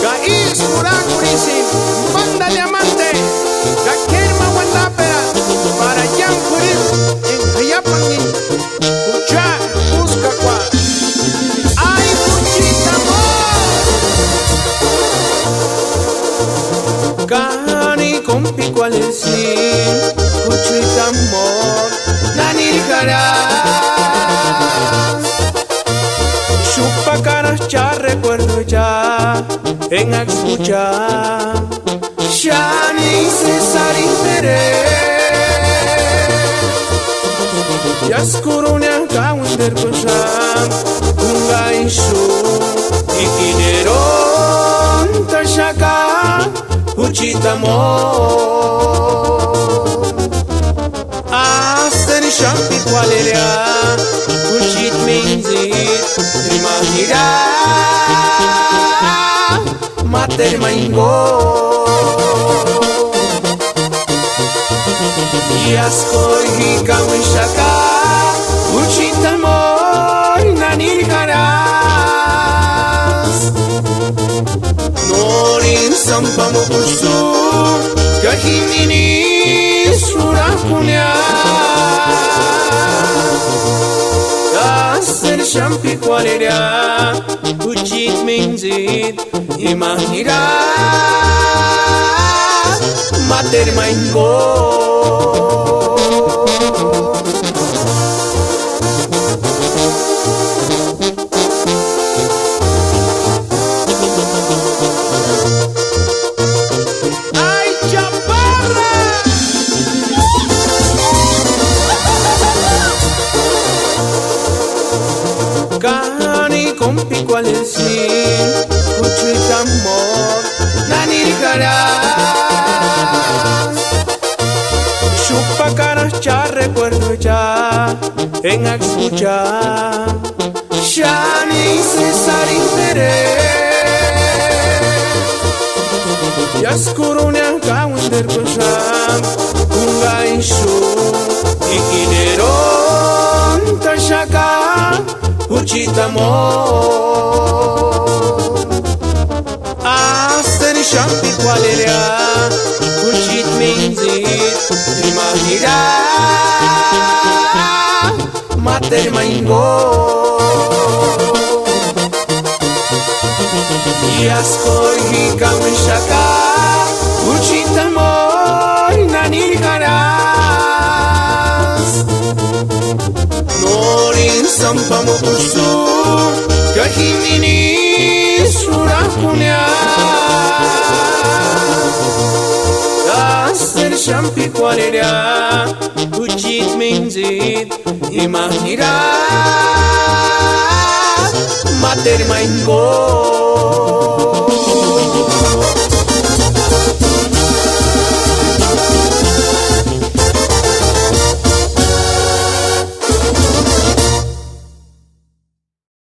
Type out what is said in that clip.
Gais Kuragurisin, banda diamante, Gakerma Wandapera, para Jan Kurir, en Hayapangin, Kucha, busca kwa, ay Kuchita amor. Gani compi cual es Kuchita amor, Nanir chupa caras ya recuerdo ya en escuchar ya ni cesar interés ya escurunia kawender kosan unga isu ikineron tashaka uchita amor aster shampi kwaleria uchit minzit rimahira mater maingo yaskoi hikawi shaka uchit amor nanir garas norin sampamo kusu kahimini surakunya Ser shampi kwaleria uchit minzit imahira mater maingo ay chaparra Gani compi cual es Kuchita amor Nanir garas Chupa caras ya recuerdo ya en escuchar ya ni cesar interés ya escurunia kawender kosan unga isu ikineron tashaka Uchita amor Aster shampi kwaleria Uchit minzit rimahira mater maingo Yaskoi hikawi shaka Uchita amor nanir garas Norin sampamo kusu kahimini surakunya Aster shampi kwaleria uchit minzit imahira mater maingo